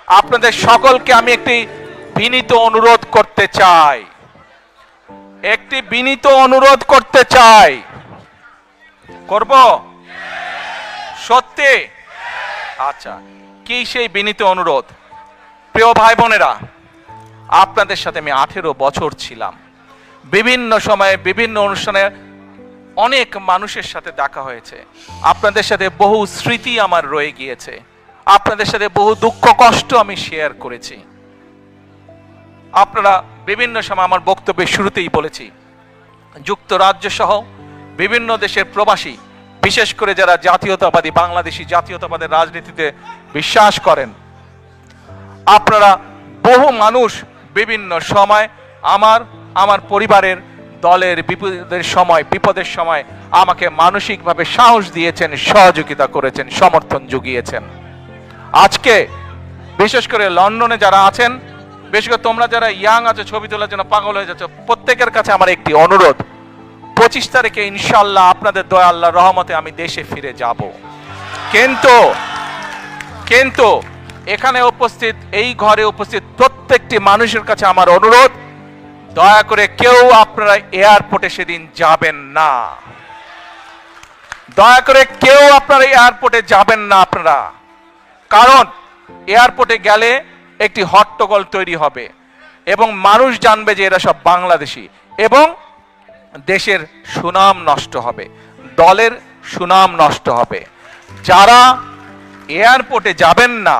আপনাদের সকলকে আমি একটি বিনীত অনুরোধ করতে চাই, করব সত্যি? আচ্ছা, কি সেই বিনীত অনুরোধ? প্রিয় ভাই বোনেরা, আপনাদের সাথে আমি 18 বছর ছিলাম। বিভিন্ন সময়ে বিভিন্ন অনুষ্ঠানে অনেক মানুষের সাথে দেখা হয়েছে। আপনাদের সাথে বহু স্মৃতি আমার রয়ে গিয়েছে। আপনাদের সাথে বহু দুঃখ কষ্ট আমি শেয়ার করেছি। আপনারা বিভিন্ন সময়, আমার বক্তব্যের শুরুতেই বলেছি, যুক্তরাজ্য সহ বিভিন্ন দেশের প্রবাসী, বিশেষ করে যারা জাতীয়তাবাদী, বাংলাদেশি জাতীয়তাবাদের রাজনীতিতে বিশ্বাস করেন, আপনারা বহু মানুষ বিভিন্ন সময় আমার পরিবারের দলের বিপদের সময় আমাকে মানসিকভাবে সাহস দিয়েছেন, সহযোগিতা করেছেন, সমর্থন জুগিয়েছেন। আজকে বিশেষ করে লন্ডনে যারা আছেন, বিশেষ করে তোমরা যারা ইয়াং আছো, ছবি তোলার জন্য পাগল হয়ে যাচ্ছ, প্রত্যেকের কাছে আমার একটি অনুরোধ, 25 তারিখে ইনশাআল্লাহ আপনাদের দয়া আল্লাহর রহমতে আমি দেশে ফিরে যাব। কিন্তু এখানে উপস্থিত, এই ঘরে উপস্থিত প্রত্যেকটি মানুষের কাছে আমার অনুরোধ, দয়া করে কেউ আপনারা এয়ারপোর্টে সেদিন যাবেন না। দয়া করে কেউ আপনারা এয়ারপোর্টে যাবেন না আপনারা। কারণ এয়ারপোর্টে গেলে একটি হট্টগোল তৈরি হবে এবং মানুষ জানবে যে এরা সব বাংলাদেশি, এবং দেশের সুনাম নষ্ট হবে, দলের সুনাম নষ্ট হবে। যারা এয়ারপোর্টে যাবেন না,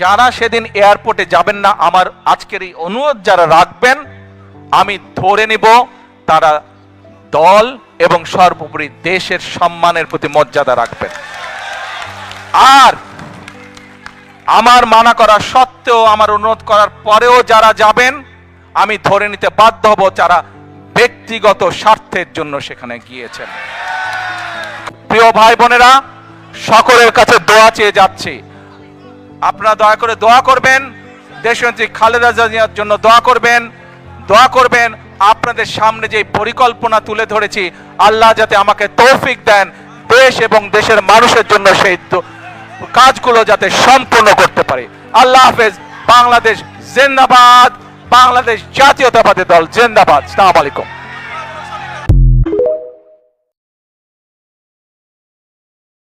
যারা সেদিন এয়ারপোর্টে যাবেন না, আমার আজকের এই অনুরোধ যারা রাখবেন, আমি ধরে নিব তারা দল এবং সর্বোপরি দেশের সম্মানের প্রতি মর্যাদা রাখবেন। আর আমার মানা করা সত্ত্বেও, আমার অনুরোধ করার পরেও যারা যাবেন, আমি ধরে নিতে বাধ্য হব যারা ব্যক্তিগত স্বার্থের জন্য সেখানে গিয়েছেন। প্রিয় ভাই বোনেরা, সকলের কাছে দোয়া চেয়ে যাচ্ছি, আপনারা দয়া করে দোয়া করবেন, দেশনেত্রী খালেদা জিয়ার জন্য দোয়া করবেন। আপনাদের সামনে যে পরিকল্পনা তুলে ধরেছি, আল্লাহ যাতে আমাকে তৌফিক দেন দেশ এবং দেশের মানুষের জন্য সেই কাজগুলো যাতে সম্পূর্ণ করতে পারে। আল্লাহ হাফেজ। বাংলাদেশ জিন্দাবাদ, বাংলাদেশ জাতীয়তাবাদী দল জিন্দাবাদ। আসসালামু আলাইকুম।